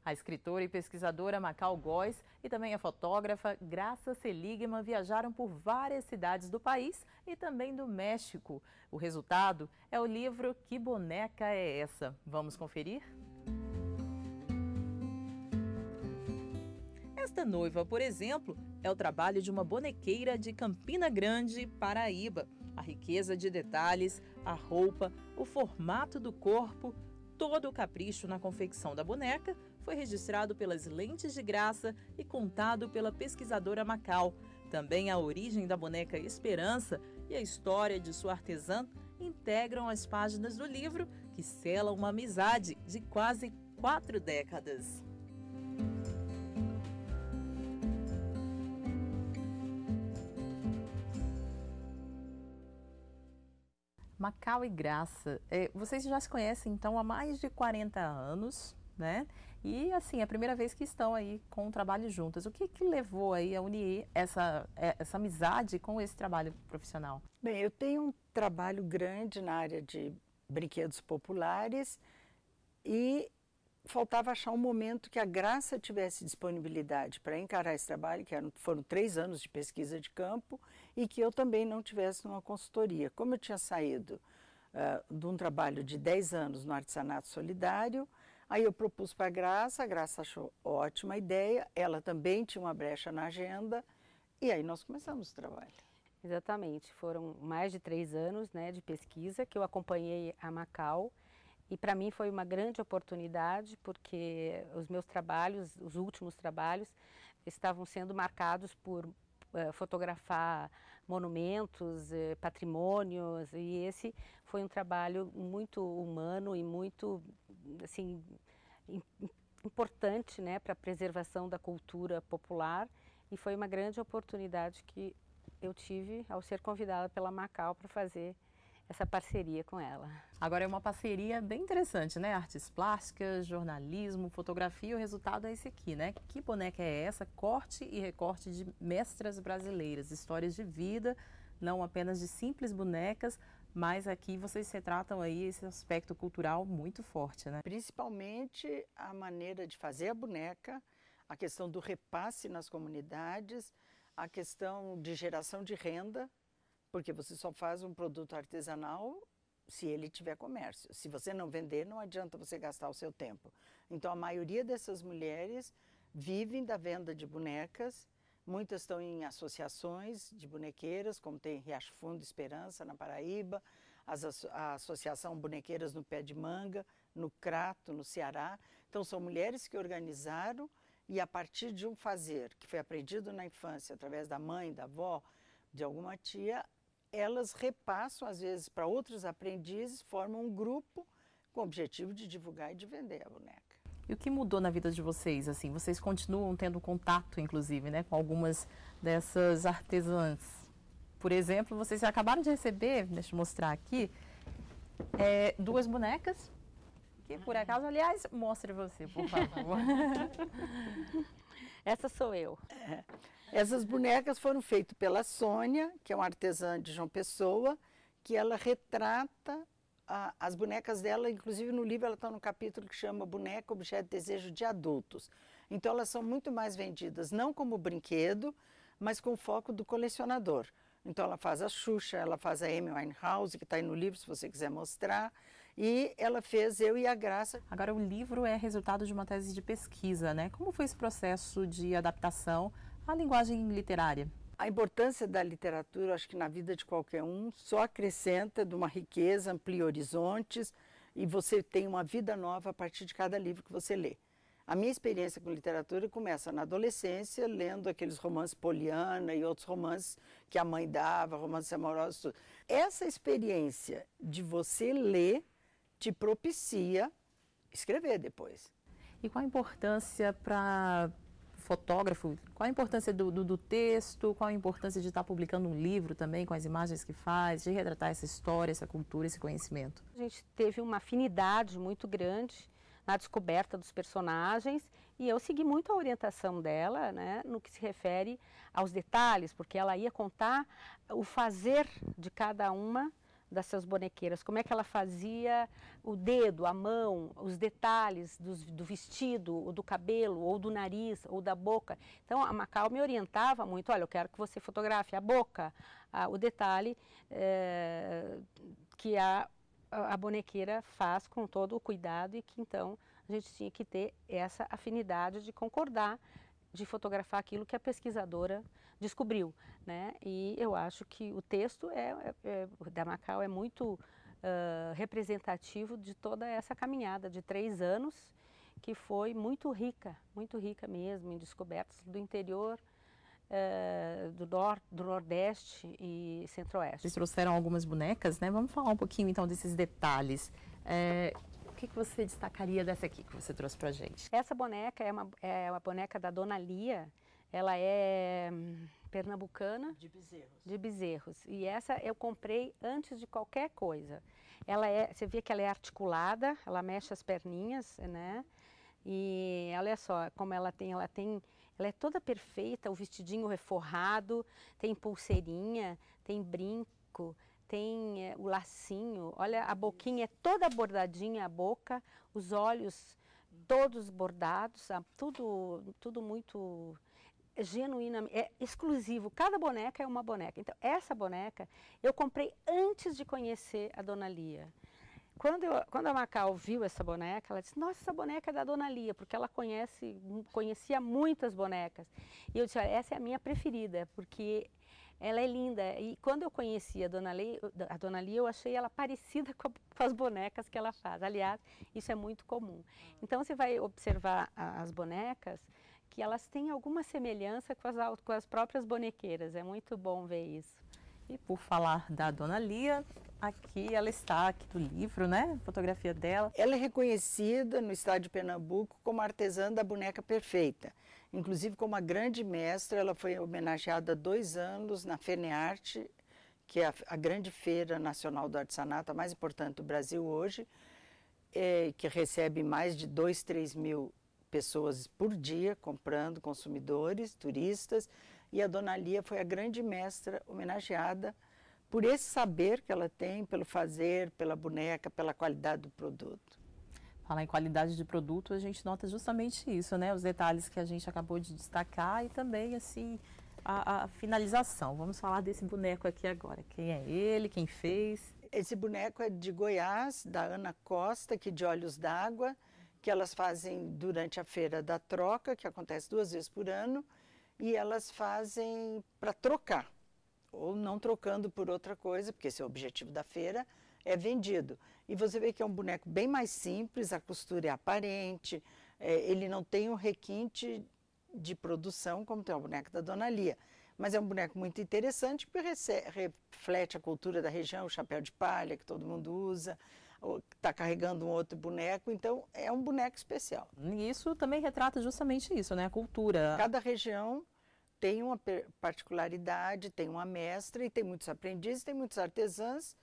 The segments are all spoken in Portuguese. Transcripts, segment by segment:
A escritora e pesquisadora Macau Góes e também a fotógrafa Graça Seligman viajaram por várias cidades do país e também do México. O resultado é o livro Que Boneca é Essa? Vamos conferir? Esta noiva, por exemplo, é o trabalho de uma bonequeira de Campina Grande, Paraíba. A riqueza de detalhes, a roupa, o formato do corpo, todo o capricho na confecção da boneca foi registrado pelas lentes de Graça e contado pela pesquisadora Macau. Também a origem da boneca Esperança e a história de sua artesã integram as páginas do livro, que sela uma amizade de quase 4 décadas. Macau e Graça, vocês já se conhecem então há mais de 40 anos, né? E assim, é a primeira vez que estão aí com o trabalho juntas. O que levou aí a unir essa amizade com esse trabalho profissional? Bem, eu tenho um trabalho grande na área de brinquedos populares e faltava achar um momento que a Graça tivesse disponibilidade para encarar esse trabalho, que foram 3 anos de pesquisa de campo, e que eu também não tivesse numa consultoria. Como eu tinha saído de um trabalho de 10 anos no artesanato solidário, aí eu propus para a Graça achou ótima a ideia, ela também tinha uma brecha na agenda, e aí nós começamos o trabalho. Exatamente, foram mais de 3 anos, né, de pesquisa que eu acompanhei a Macau. E para mim foi uma grande oportunidade, porque os meus trabalhos, os últimos trabalhos, estavam sendo marcados por fotografar monumentos, patrimônios, e esse foi um trabalho muito humano e muito assim, importante, né, para a preservação da cultura popular, e foi uma grande oportunidade que eu tive ao ser convidada pela Macau para fazer essa parceria com ela. Agora é uma parceria bem interessante, né? Artes plásticas, jornalismo, fotografia, o resultado é esse aqui, né? Que boneca é essa? Corte e recorte de mestras brasileiras, histórias de vida, não apenas de simples bonecas, mas aqui vocês retratam aí esse aspecto cultural muito forte, né? Principalmente a maneira de fazer a boneca, a questão do repasse nas comunidades, a questão de geração de renda, porque você só faz um produto artesanal se ele tiver comércio. Se você não vender, não adianta você gastar o seu tempo. Então, a maioria dessas mulheres vivem da venda de bonecas. Muitas estão em associações de bonequeiras, como tem Riacho Fundo Esperança, na Paraíba, a Associação Bonequeiras no Pé de Manga, no Crato, no Ceará. Então, são mulheres que organizaram e, a partir de um fazer que foi aprendido na infância, através da mãe, da avó, de alguma tia, elas repassam, às vezes, para outros aprendizes, formam um grupo com o objetivo de divulgar e de vender a boneca. E o que mudou na vida de vocês? Assim, vocês continuam tendo contato, inclusive, né, com algumas dessas artesãs. Por exemplo, vocês acabaram de receber, deixa eu mostrar aqui, 2 bonecas, que por acaso, aliás, mostre você, por favor. Essa sou eu. Essas bonecas foram feitas pela Sônia, que é uma artesã de João Pessoa, que ela retrata as bonecas dela, inclusive no livro ela está no capítulo que chama Boneca, Objeto de Desejo de Adultos. Então elas são muito mais vendidas, não como brinquedo, mas com foco do colecionador. Então ela faz a Xuxa, ela faz a Amy Winehouse, que está aí no livro, se você quiser mostrar, e ela fez Eu e a Graça. Agora, o livro é resultado de uma tese de pesquisa, né? Como foi esse processo de adaptação à linguagem literária? A importância da literatura, acho que na vida de qualquer um, só acrescenta de uma riqueza, amplia horizontes, e você tem uma vida nova a partir de cada livro que você lê. A minha experiência com literatura começa na adolescência, lendo aqueles romances Poliana e outros romances que a mãe dava, romances amorosos, tudo. Essa experiência de você ler te propicia escrever depois. E qual a importância para fotógrafo, qual a importância do texto, qual a importância de estar publicando um livro também com as imagens que faz, de retratar essa história, essa cultura, esse conhecimento? A gente teve uma afinidade muito grande na descoberta dos personagens e eu segui muito a orientação dela, né, no que se refere aos detalhes, porque ela ia contar o fazer de cada uma das suas bonequeiras, como é que ela fazia o dedo, a mão, os detalhes do vestido, ou do cabelo, ou do nariz, ou da boca. Então a Macau me orientava muito, olha, eu quero que você fotografe a boca, o detalhe que a bonequeira faz com todo o cuidado e que então a gente tinha que ter essa afinidade de concordar, de fotografar aquilo que a pesquisadora descobriu, né? E eu acho que o texto da Macau é muito representativo de toda essa caminhada de 3 anos, que foi muito rica mesmo, em descobertas do interior, do Nordeste e Centro-Oeste. Vocês trouxeram algumas bonecas, né? Vamos falar um pouquinho então desses detalhes. O que você destacaria dessa aqui que você trouxe pra gente? Essa boneca é uma boneca da Dona Lia. Ela é pernambucana. De Bezerros. E essa eu comprei antes de qualquer coisa. Você vê que ela é articulada, ela mexe as perninhas, né? E olha só como ela é toda perfeita, o vestidinho reforrado, tem pulseirinha, tem brinco, tem o lacinho, olha, a boquinha é toda bordadinha, a boca, os olhos todos bordados, tudo muito genuína, é exclusivo, cada boneca é uma boneca. Então essa boneca eu comprei antes de conhecer a Dona Lia. Quando a Macau viu essa boneca, ela disse, nossa, essa boneca é da Dona Lia, porque ela conhecia muitas bonecas. E eu disse, olha, essa é a minha preferida, porque ela é linda. E quando eu conheci a Dona Lia, eu achei ela parecida com as bonecas que ela faz. Aliás, isso é muito comum. Então você vai observar as bonecas, que elas têm alguma semelhança com as próprias bonequeiras. É muito bom ver isso. E por falar da Dona Lia, aqui ela está, aqui do livro, né? Fotografia dela. Ela é reconhecida no estado de Pernambuco como artesã da boneca perfeita. Inclusive como uma grande mestra, ela foi homenageada há 2 anos na FENEARTE, que é a grande feira nacional do artesanato, a mais importante do Brasil hoje, que recebe mais de 2, 3 mil pessoas por dia comprando, consumidores, turistas. E a Dona Lia foi a grande mestra homenageada por esse saber que ela tem, pelo fazer, pela boneca, pela qualidade do produto. Falar em qualidade de produto, a gente nota justamente isso, né? Os detalhes que a gente acabou de destacar e também, assim, a finalização. Vamos falar desse boneco aqui agora. Quem é ele, quem fez? Esse boneco é de Goiás, da Ana Costa, aqui de Olhos d'Água, que elas fazem durante a Feira da Troca, que acontece 2 vezes por ano, e elas fazem para trocar, ou não trocando por outra coisa, porque esse é o objetivo da feira, é vendido. E você vê que é um boneco bem mais simples, a costura é aparente, ele não tem um requinte de produção como tem o boneco da Dona Lia. Mas é um boneco muito interessante porque reflete a cultura da região, o chapéu de palha que todo mundo usa, está carregando um outro boneco, então é um boneco especial. E isso também retrata justamente isso, né? A cultura. Cada região tem uma particularidade, tem uma mestra e tem muitos aprendizes, tem muitos artesãs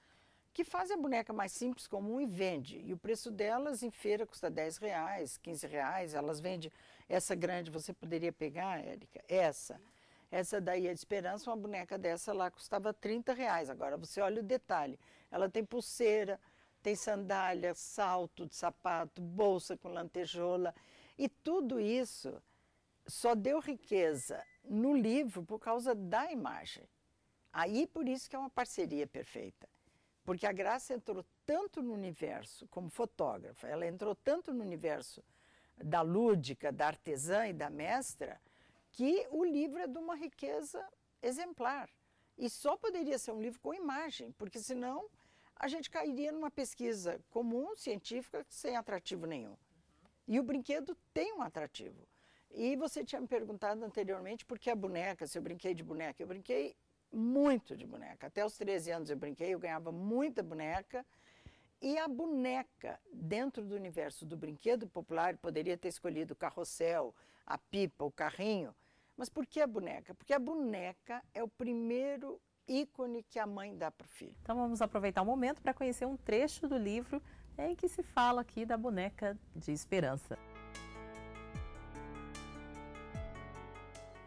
que fazem a boneca mais simples, comum e vende. E o preço delas em feira custa R$10, R$15. Elas vendem essa grande, você poderia pegar, Érica, essa daí é de Esperança, uma boneca dessa lá custava R$30. Agora você olha o detalhe, ela tem pulseira, tem sandália, salto de sapato, bolsa com lantejola. E tudo isso só deu riqueza no livro por causa da imagem. Aí por isso que é uma parceria perfeita. Porque a Graça entrou tanto no universo como fotógrafa, ela entrou tanto no universo da lúdica, da artesã e da mestra, que o livro é de uma riqueza exemplar. E só poderia ser um livro com imagem, porque senão a gente cairia numa pesquisa comum, científica, sem atrativo nenhum. E o brinquedo tem um atrativo. E você tinha me perguntado anteriormente por que a boneca, se eu brinquei de boneca. Eu brinquei muito de boneca. Até os 13 anos eu brinquei, eu ganhava muita boneca. E a boneca, dentro do universo do brinquedo popular, poderia ter escolhido o carrossel, a pipa, o carrinho. Mas por que a boneca? Porque a boneca é o primeiro ícone que a mãe dá para o filho. Então vamos aproveitar o momento para conhecer um trecho do livro em que se fala aqui da boneca de Esperança.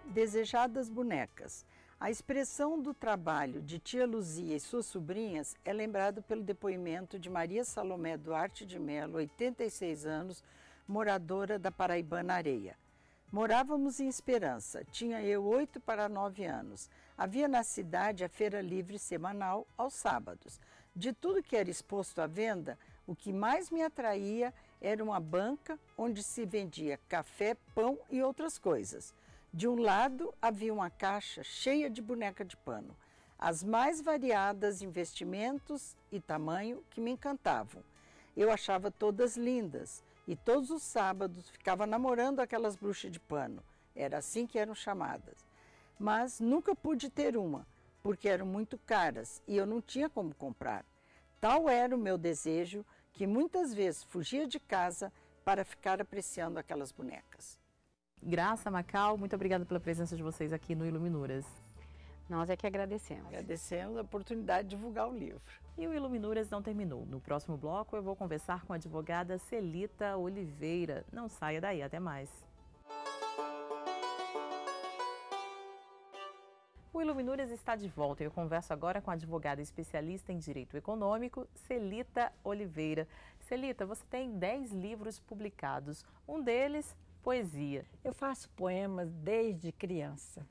Desejadas bonecas. A expressão do trabalho de tia Luzia e suas sobrinhas é lembrado pelo depoimento de Maria Salomé Duarte de Mello, 86 anos, moradora da Paraibana Areia. Morávamos em Esperança, tinha eu 8 para 9 anos. Havia na cidade a feira livre semanal aos sábados. De tudo que era exposto à venda, o que mais me atraía era uma banca onde se vendia café, pão e outras coisas. De um lado havia uma caixa cheia de boneca de pano, as mais variadas em vestimentos e tamanho que me encantavam. Eu achava todas lindas e todos os sábados ficava namorando aquelas bruxas de pano, era assim que eram chamadas. Mas nunca pude ter uma, porque eram muito caras e eu não tinha como comprar. Tal era o meu desejo que muitas vezes fugia de casa para ficar apreciando aquelas bonecas. Graça, Macau, muito obrigada pela presença de vocês aqui no Iluminuras. Nós é que agradecemos. Agradecemos a oportunidade de divulgar o livro. E o Iluminuras não terminou. No próximo bloco eu vou conversar com a advogada Celita Oliveira. Não saia daí, até mais. O Iluminuras está de volta e eu converso agora com a advogada especialista em Direito Econômico, Celita Oliveira. Celita, você tem 10 livros publicados, um deles, poesia. Eu faço poemas desde criança.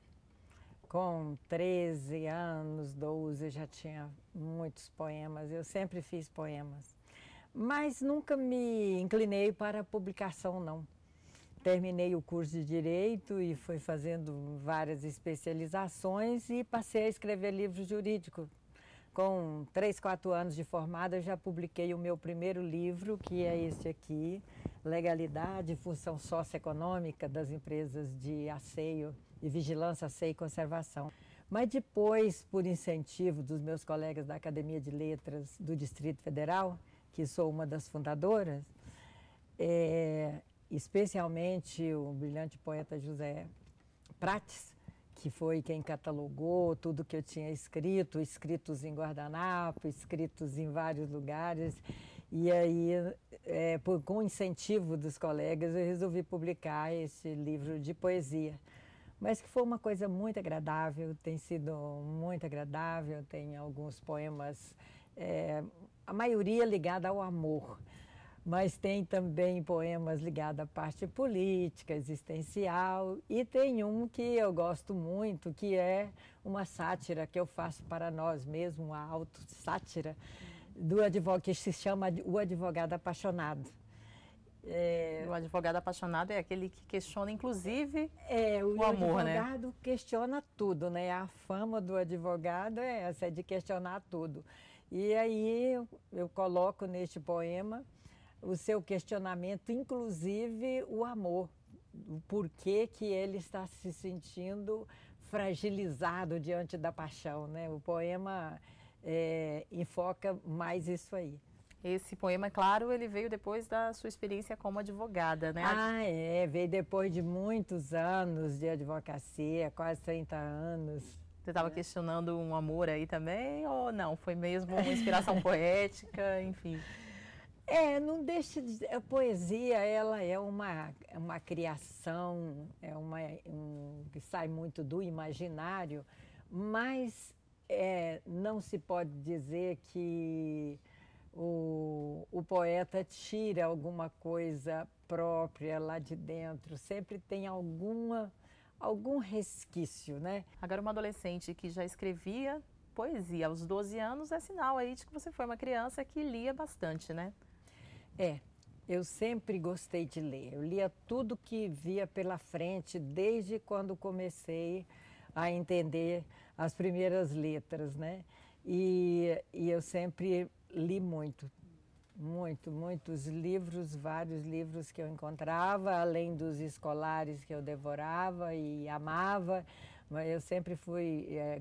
Com 13 anos, 12, eu já tinha muitos poemas. Eu sempre fiz poemas. Mas nunca me inclinei para a publicação, não. Terminei o curso de Direito e fui fazendo várias especializações e passei a escrever livro jurídico. Com 3, 4 anos de formada, eu já publiquei o meu primeiro livro, que é este aqui, Legalidade e Função Socioeconômica das Empresas de Asseio e Vigilância, Asseio e Conservação. Mas depois, por incentivo dos meus colegas da Academia de Letras do Distrito Federal, que sou uma das fundadoras, especialmente o brilhante poeta José Prates, que foi quem catalogou tudo que eu tinha escrito, escritos em guardanapo, escritos em vários lugares. E aí, com o incentivo dos colegas, eu resolvi publicar esse livro de poesia. Mas que foi uma coisa muito agradável, tem sido muito agradável, tem alguns poemas, a maioria ligada ao amor. Mas tem também poemas ligados à parte política, existencial, e tem um que eu gosto muito, que é uma sátira que eu faço para nós mesmos, uma autossátira, do advogado, que se chama O Advogado Apaixonado. O advogado apaixonado é aquele que questiona, inclusive, o amor, né? O advogado questiona tudo, né? A fama do advogado é essa, é de questionar tudo. E aí eu coloco neste poema o seu questionamento, inclusive o amor, o porquê que ele está se sentindo fragilizado diante da paixão, né? O poema enfoca mais isso aí. Esse poema, claro, ele veio depois da sua experiência como advogada, né? Veio depois de muitos anos de advocacia, quase 30 anos. Você estava questionando um amor aí também ou não? Foi mesmo uma inspiração poética, enfim? Não deixa de... A poesia, ela é uma criação, que sai muito do imaginário, mas não se pode dizer que o poeta tira alguma coisa própria lá de dentro, sempre tem algum resquício, né? Agora, uma adolescente que já escrevia poesia aos 12 anos é sinal aí de que você foi uma criança que lia bastante, né? Eu sempre gostei de ler. Eu lia tudo que via pela frente, desde quando comecei a entender as primeiras letras, né? E eu sempre li muitos livros, vários livros que eu encontrava, além dos escolares que eu devorava e amava, mas eu sempre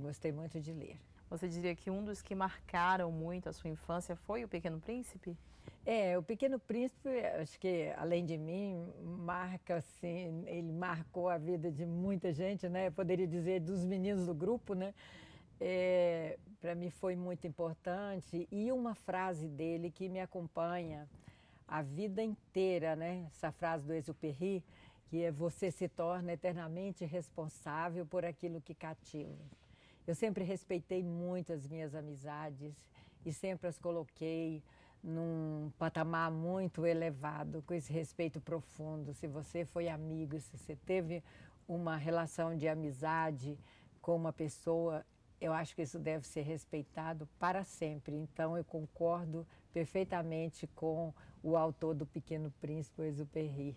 gostei muito de ler. Você diria que um dos que marcaram muito a sua infância foi O Pequeno Príncipe? O Pequeno Príncipe, acho que, além de mim, ele marcou a vida de muita gente, né? Eu poderia dizer dos meninos do grupo, né? Para mim foi muito importante. E uma frase dele que me acompanha a vida inteira, né? Essa frase do Exupéry, que é: você se torna eternamente responsável por aquilo que cativa. Eu sempre respeitei muito as minhas amizades e sempre as coloquei num patamar muito elevado, com esse respeito profundo. Se você foi amigo, se você teve uma relação de amizade com uma pessoa, eu acho que isso deve ser respeitado para sempre. Então, eu concordo perfeitamente com o autor do Pequeno Príncipe, Exupéry.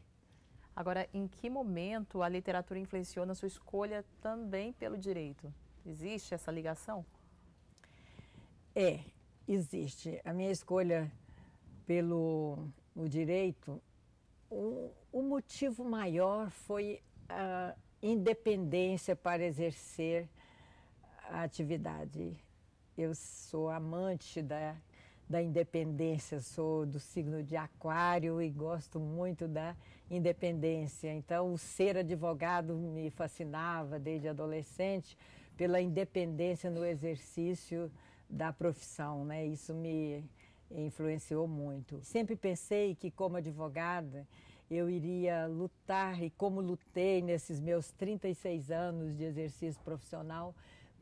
Agora, em que momento a literatura influenciou na sua escolha também pelo direito? Existe essa ligação? Existe. A minha escolha pelo o direito, o motivo maior foi a independência para exercer a atividade. Eu sou amante da independência, sou do signo de Aquário e gosto muito da independência. Então, o ser advogado me fascinava desde adolescente pela independência no exercício da profissão, né? Isso me influenciou muito. Sempre pensei que, como advogada, eu iria lutar, e como lutei nesses meus 36 anos de exercício profissional,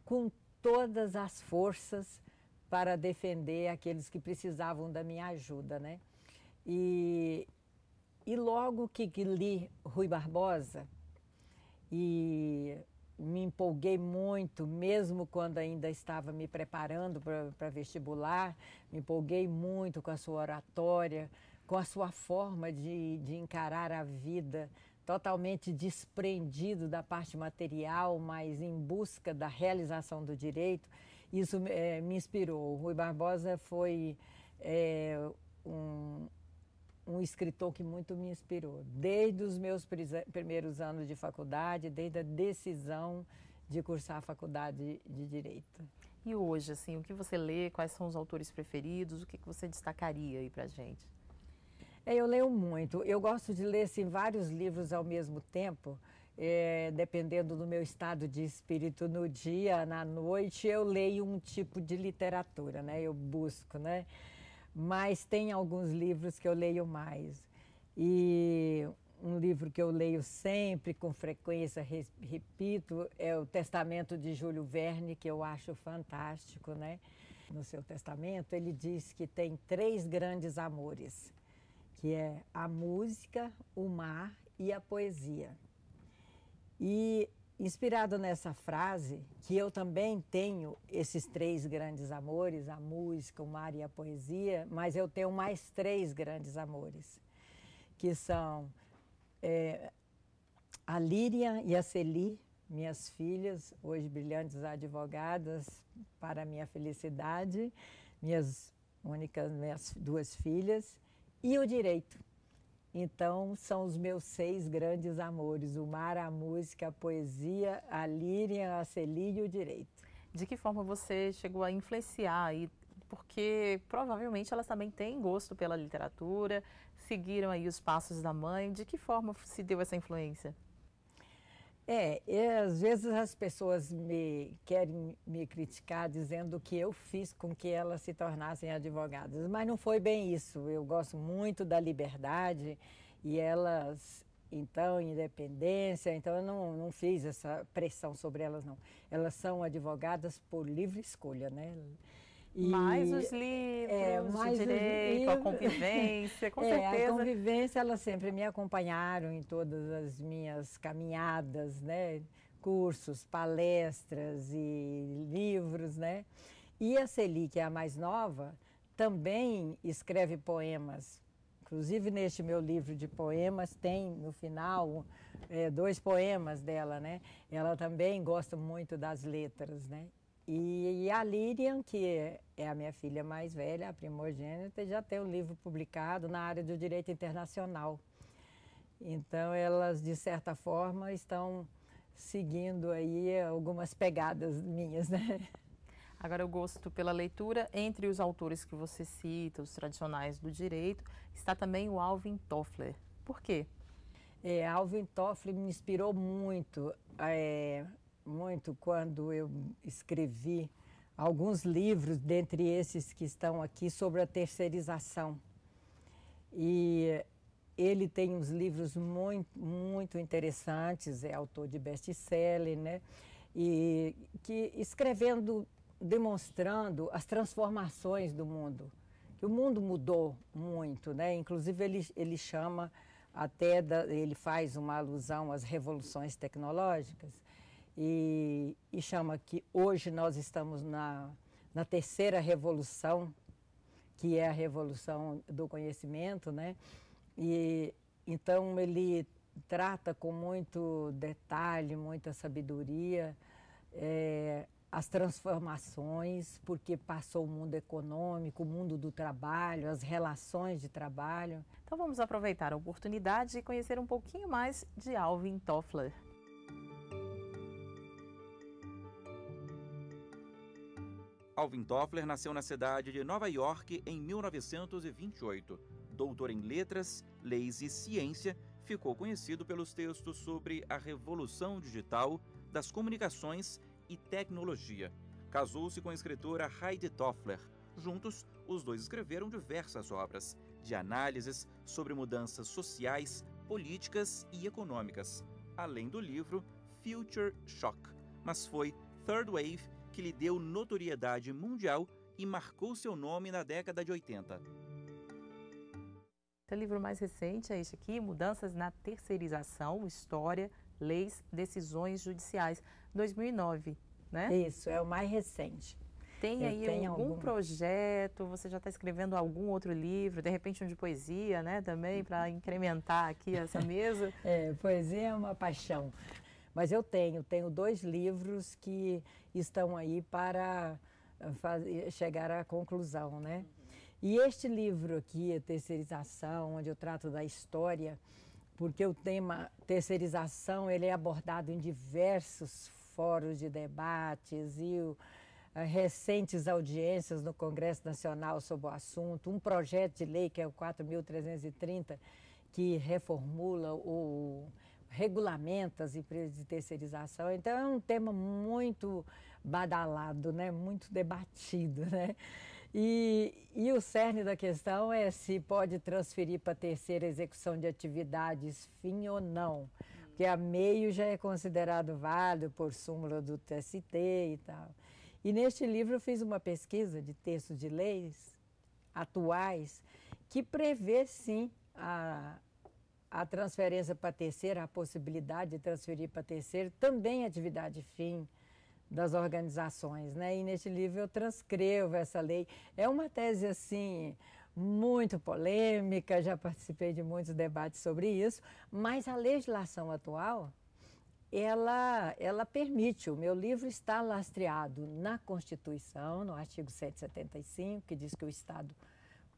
com todas as forças para defender aqueles que precisavam da minha ajuda, né? E logo que li Rui Barbosa, e me empolguei muito, mesmo quando ainda estava me preparando para vestibular, me empolguei muito com a sua oratória, com a sua forma de encarar a vida, totalmente desprendido da parte material, mas em busca da realização do direito. Isso me inspirou. O Rui Barbosa foi um escritor que muito me inspirou, desde os meus primeiros anos de faculdade, desde a decisão de cursar a faculdade de Direito. E hoje, assim, o que você lê, quais são os autores preferidos, o que você destacaria aí pra gente? Eu leio muito, eu gosto de ler assim, vários livros ao mesmo tempo, dependendo do meu estado de espírito no dia, na noite, eu leio um tipo de literatura, né? Eu busco, né? Mas tem alguns livros que eu leio mais. E um livro que eu leio sempre, com frequência, repito, é o Testamento de Júlio Verne, que eu acho fantástico, né? No seu testamento, ele diz que tem 3 grandes amores, que é a música, o mar e a poesia. E inspirado nessa frase, que eu também tenho esses 3 grandes amores, a música, o mar e a poesia, mas eu tenho mais 3 grandes amores, que são a Líria e a Celi, minhas filhas, hoje brilhantes advogadas, para minha felicidade, minhas 2 filhas, e o direito. Então, são os meus 6 grandes amores, o mar, a música, a poesia, a líria, a Celi e o direito. De que forma você chegou a influenciar aí? Porque provavelmente elas também têm gosto pela literatura, seguiram aí os passos da mãe. De que forma se deu essa influência? Às vezes as pessoas querem me criticar dizendo que eu fiz com que elas se tornassem advogadas, mas não foi bem isso. Eu gosto muito da liberdade e elas, então, independência, então eu não fiz essa pressão sobre elas, não. Elas são advogadas por livre escolha, né? Mais os livros, mais de direito, a convivência, com certeza. A convivência, elas sempre me acompanharam em todas as minhas caminhadas, né? Cursos, palestras e livros, né? E a Celi, que é a mais nova, também escreve poemas. Inclusive, neste meu livro de poemas, tem no final 2 poemas dela, né? Ela também gosta muito das letras, né? E a Líria, que é a minha filha mais velha, a primogênita, já tem um livro publicado na área do direito internacional. Então, elas, de certa forma, estão seguindo aí algumas pegadas minhas, né? Agora, o gosto pela leitura, entre os autores que você cita, os tradicionais do direito, está também o Alvin Toffler. Por quê? Alvin Toffler me inspirou muito. Muito quando eu escrevi alguns livros, dentre esses que estão aqui, sobre a terceirização. E ele tem uns livros muito, muito interessantes, é autor de best-seller, né? e que escrevendo, demonstrando as transformações do mundo, que o mundo mudou muito, né? Inclusive ele chama até, ele faz uma alusão às revoluções tecnológicas e chama que hoje nós estamos na terceira revolução, que é a revolução do conhecimento, né? E então ele trata com muito detalhe, muita sabedoria, as transformações, porque passou o mundo econômico, o mundo do trabalho, as relações de trabalho. Então vamos aproveitar a oportunidade e conhecer um pouquinho mais de Alvin Toffler. Alvin Toffler nasceu na cidade de Nova York em 1928. Doutor em letras, leis e ciência, ficou conhecido pelos textos sobre a revolução digital das comunicações e tecnologia. Casou-se com a escritora Heidi Toffler. Juntos, os dois escreveram diversas obras de análises sobre mudanças sociais, políticas e econômicas, além do livro Future Shock. Mas foi Third Wave que lhe deu notoriedade mundial e marcou seu nome na década de 80. O livro mais recente é este aqui, Mudanças na Terceirização, História, Leis, Decisões Judiciais, 2009, né? Isso, é o mais recente. Tem aí algum projeto, você já está escrevendo algum outro livro, de repente um de poesia, né, também, para incrementar aqui essa mesa? Poesia é uma paixão. Mas eu tenho 2 livros que estão aí para chegar à conclusão, né? E este livro aqui, a Terceirização, onde eu trato da história, porque o tema terceirização ele é abordado em diversos fóruns de debates e recentes audiências no Congresso Nacional sobre o assunto, um projeto de lei que é o 4.330, que reformula o regulamenta as empresas de terceirização. Então é um tema muito badalado, né? Muito debatido, né? E o cerne da questão é se pode transferir para terceira execução de atividades fim ou não, porque a meio já é considerado válido por súmula do TST e tal. E neste livro eu fiz uma pesquisa de textos de leis atuais que prevê sim a transferência para terceira, a possibilidade de transferir para terceiro, também atividade fim das organizações, né? E neste livro eu transcrevo essa lei. É uma tese, assim, muito polêmica, já participei de muitos debates sobre isso, mas a legislação atual, ela permite. O meu livro está lastreado na Constituição, no artigo 175, que diz que o Estado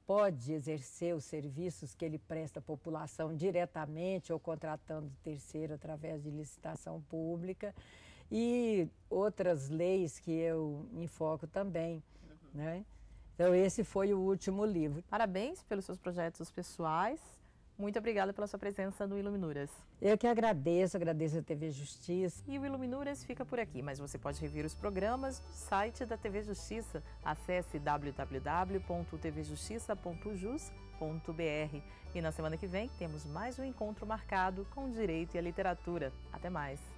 pode exercer os serviços que ele presta à população diretamente ou contratando terceiro através de licitação pública, e outras leis que eu me foco também, né? Então esse foi o último livro. Parabéns pelos seus projetos pessoais. Muito obrigada pela sua presença no Iluminuras. Eu que agradeço a TV Justiça. E o Iluminuras fica por aqui, mas você pode rever os programas no site da TV Justiça. Acesse www.tvjustiça.jus.br. E na semana que vem temos mais um encontro marcado com o direito e a literatura. Até mais!